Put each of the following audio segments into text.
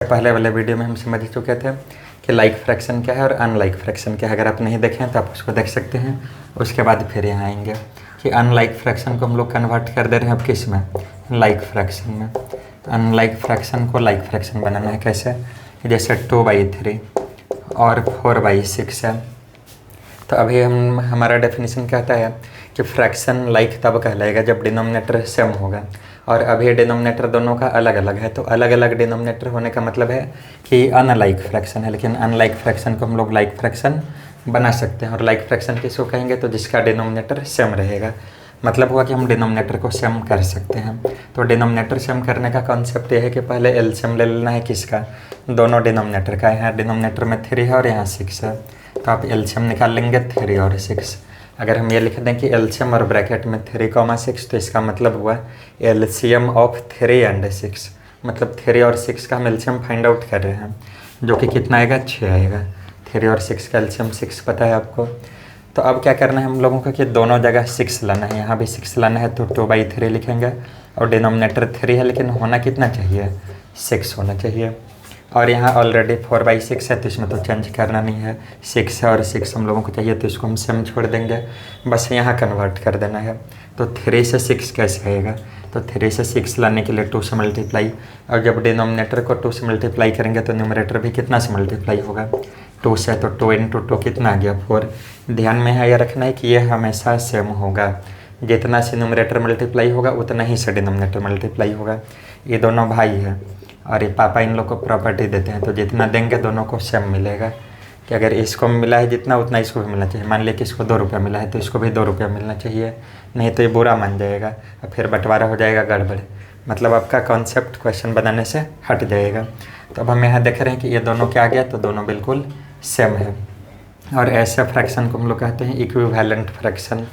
पहले वाले वीडियो में हम समझ चुके थे कि लाइक फ्रैक्शन क्या है और अनलाइक फ्रैक्शन क्या है। अगर आप नहीं देखें तो आप उसको देख सकते हैं। उसके बाद फिर यहाँ आएंगे कि अनलाइक फ्रैक्शन को हम लोग कन्वर्ट कर दे रहे हैं अब किस में, लाइक फ्रैक्शन में। तो अनलाइक फ्रैक्शन को लाइक फ्रैक्शन बनाना है कैसे, जैसे 2/3 और 4/6 है। तो अभी हमारा डेफिनेशन कहता है कि फ्रैक्शन लाइक तब कहलाएगा जब डिनोमिनेटर सेम होगा, और अभी डिनोमिनेटर दोनों का अलग अलग है। तो अलग अलग डिनोमिनेटर होने का मतलब है कि अनलाइक फ्रैक्शन है, लेकिन अनलाइक फ्रैक्शन को हम लोग लाइक फ्रैक्शन बना सकते हैं। और लाइक फ्रैक्शन किसको कहेंगे, तो जिसका डिनोमिनेटर सेम रहेगा। मतलब हुआ कि हम डिनोमिनेटर को सेम कर सकते हैं। तो डिनोमिनेटर सेम करने का कॉन्सेप्ट ये है कि पहले एलसीएम ले लेना है किसका, दोनों डिनोमिनेटर का। यहाँ डिनोमिनेटर में 3 है और यहाँ 6 है, तो आप एलसीएम निकाल लेंगे 3 और 6। अगर हम ये लिख दें कि एलसीएम और ब्रैकेट में 3,6, तो इसका मतलब हुआ एलसीएम ऑफ 3 एंड 6, मतलब 3 और 6 का हम एलसीएम फाइंड आउट कर रहे हैं, जो कि कितना आएगा, 6 आएगा। 3 और 6 का एलसीएम 6 पता है आपको। तो अब क्या करना है हम लोगों को कि दोनों जगह 6 लाना है, यहाँ भी 6 लाना है, तो 2/3 लिखेंगे। और डिनोमिनेटर 3 है, लेकिन होना कितना चाहिए, 6 होना चाहिए। और यहाँ ऑलरेडी 4/6 है, तो इसमें तो चेंज करना नहीं है। 6 है और 6 हम लोगों को चाहिए, तो इसको हम सेम छोड़ देंगे, बस यहाँ कन्वर्ट कर देना है। तो 3 से 6 कैसे आएगा, तो 3 से 6 लाने के लिए 2 से मल्टीप्लाई, और जब डिनोमिनेटर को 2 से मल्टीप्लाई करेंगे तो न्यूमरेटर भी कितना से मल्टीप्लाई होगा, 2 से। तो 2 × 2 कितना आ गया, 4। ध्यान में है ये रखना है कि ये हमेशा सेम होगा, जितना से न्यूमरेटर मल्टीप्लाई होगा उतना ही से डिनोमिनेटर मल्टीप्लाई होगा। ये दोनों भाई हैं और ये पापा इन लोग को प्रॉपर्टी देते हैं, तो जितना देंगे दोनों को सेम मिलेगा। कि अगर इसको मिला है जितना, उतना इसको भी मिलना चाहिए। मान लिया कि इसको 2 रुपया मिला है, तो इसको भी 2 रुपया मिलना चाहिए, नहीं तो ये बुरा मान जाएगा और फिर बंटवारा हो जाएगा गड़बड़। मतलब आपका कॉन्सेप्ट क्वेश्चन बनाने से हट जाएगा। तो अब हम यहाँ देख रहे हैं कि ये दोनों क्या आ गया, तो दोनों बिल्कुल सेम है। और ऐसे फ्रैक्शन को हम लोग कहते हैं इक्विवेलेंट फ्रैक्शन।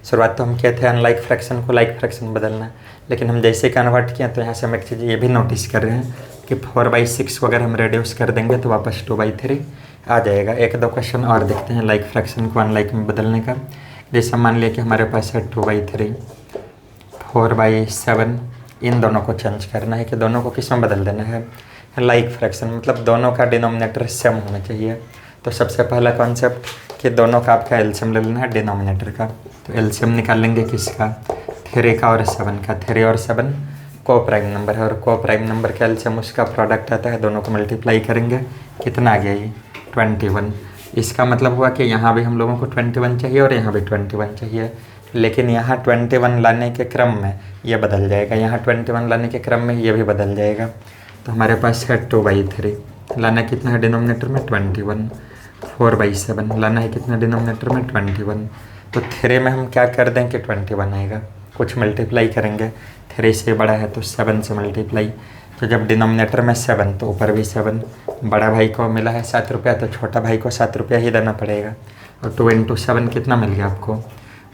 शुरुआत तो हम किए थे अनलाइक फ्रैक्शन को लाइक फ्रैक्शन बदलना, लेकिन हम जैसे कन्वर्ट किए तो यहाँ से हम एक चीज़ ये भी नोटिस कर रहे हैं कि 4/6 को अगर हम रेड्यूस कर देंगे तो वापस 2/3 आ जाएगा। 1-2 क्वेश्चन और देखते हैं लाइक फ्रैक्शन को अनलाइक में बदलने का। जैसे मान लिया कि हमारे पास है 2/3, 4/7, इन दोनों को चेंज करना है कि दोनों को किस में बदल देना है, लाइक फ्रैक्शन, मतलब दोनों का डिनोमिनेटर सेम होना चाहिए। तो सबसे पहला कॉन्सेप्ट कि दोनों का आपका एलसीएम ले लेना है डिनोमिनेटर का। तो एलसीएम निकाल लेंगे किसका, 3 का और 7 का। 3 और 7 को प्राइम नंबर है, और को प्राइम नंबर का एलसीएम उसका प्रोडक्ट आता है, दोनों को मल्टीप्लाई करेंगे, कितना आ गया ये, 21। इसका मतलब हुआ कि यहाँ भी हम लोगों को 21 चाहिए और यहाँ भी 21 चाहिए, लेकिन यहाँ 21 लाने के क्रम में ये बदल जाएगा, यहाँ 21 लाने के क्रम में ये भी बदल जाएगा। तो हमारे पास है 2/3 लाना कितना है डिनोमिनेटर में, 21। 4/7 लाना है कितना डिनोमिनेटर में, 21। तो 3 में हम क्या कर दें कि 21 आएगा, कुछ मल्टीप्लाई करेंगे, 3 से बड़ा है तो 7 से मल्टीप्लाई। तो जब डिनोमिनेटर में 7 तो ऊपर भी 7, बड़ा भाई को मिला है 7 रुपया, तो छोटा भाई को 7 रुपया ही देना पड़ेगा। और 2 × 7 कितना मिल गया आपको,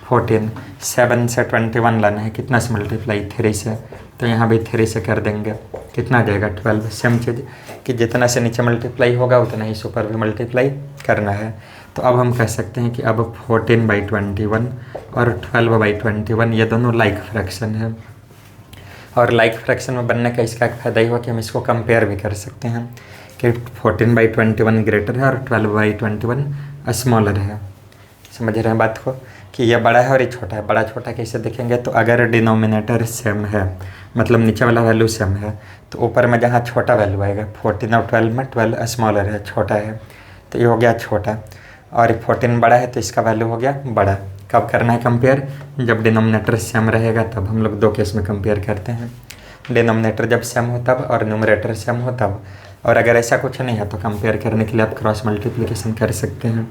14। 7 से 21 लाना है कितना से मल्टीप्लाई, 3 से, तो यहाँ भी 3 से कर देंगे, कितना आ जाएगा, 12। सेम चीज़ कि जितना से नीचे मल्टीप्लाई होगा उतना ही से ऊपर भी मल्टीप्लाई करना है। तो अब हम कह सकते हैं कि अब 14/21 और 12/21 ये दोनों लाइक फ्रैक्शन है। और लाइक फ्रैक्शन में बनने का इसका फ़ायदा ही हुआ कि हम इसको कंपेयर भी कर सकते हैं कि 14/21 ग्रेटर है और 12/21 स्मॉलर है। समझ रहे हैं बात को, कि ये बड़ा है और ये छोटा है। बड़ा छोटा कैसे देखेंगे, तो अगर डिनोमिनेटर सेम है, मतलब नीचे वाला वैल्यू सेम है, तो ऊपर में जहाँ छोटा वैल्यू आएगा, 14 और 12 में 12 स्मॉलर है, छोटा है, तो ये हो गया छोटा। और 14 बड़ा है तो इसका वैल्यू हो गया बड़ा। कब करना है कंपेयर, जब डिनोमिनेटर सेम रहेगा तब। हम लोग 2 केस में कंपेयर करते हैं, डिनोमिनेटर जब सेम हो तब और न्यूमरेटर सेम हो तब। और अगर ऐसा कुछ नहीं है तो कंपेयर करने के लिए आप क्रॉस मल्टीप्लिकेशन कर सकते हैं,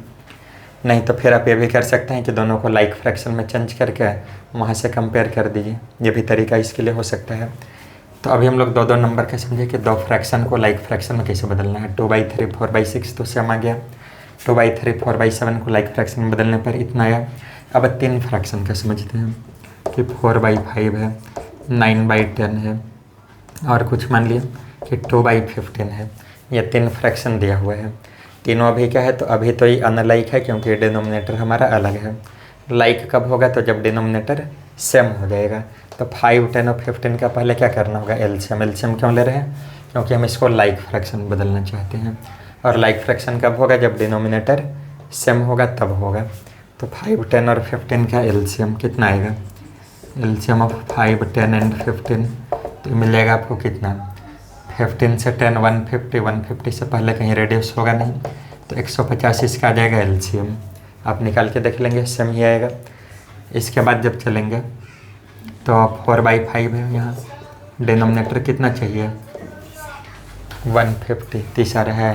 नहीं तो फिर आप ये भी कर सकते हैं कि दोनों को लाइक फ्रैक्शन में चेंज करके वहाँ से कंपेयर कर दीजिए, ये भी तरीका इसके लिए हो सकता है। तो अभी हम लोग 2 नंबर का समझे कि 2 फ्रैक्शन को लाइक फ्रैक्शन में कैसे बदलना है। 2/3 4/6 तो सेम आ गया, 2/3 4/7 को लाइक फ्रैक्शन में बदलने पर इतना आया। अब 3 फ्रैक्शन का समझते हैं कि 4/5 है, 9/10 है, और कुछ मान लिया कि 2/15 है। ये 3 फ्रैक्शन दिया हुआ है। तीनों अभी क्या है, तो अभी तो ये अनलाइक है क्योंकि डिनोमिनेटर हमारा अलग है। लाइक कब होगा, तो जब डिनोमिनेटर सेम हो जाएगा। तो 5, 10 और 15 का पहले क्या करना होगा, एलसीएम। एलसीएम क्यों ले रहे हैं, क्योंकि हम इसको लाइक फ्रैक्शन बदलना चाहते हैं। और लाइक फ्रैक्शन कब होगा? जब डिनोमिनेटर सेम होगा तब होगा। तो 5, 10 और 15 का एलसीएम कितना आएगा? एलसीएम ऑफ 5, 10 एंड 15 तो मिलेगा आपको कितना? 15 से 10 150, 150 से पहले कहीं रेडियस होगा नहीं, तो 150 इसका आ जाएगा एलसीएम। आप निकाल के देख लेंगे, सेम ही आएगा। इसके बाद जब चलेंगे तो 4/5 है, यहाँ डिनोमिनेटर कितना चाहिए? 150, तीसरा है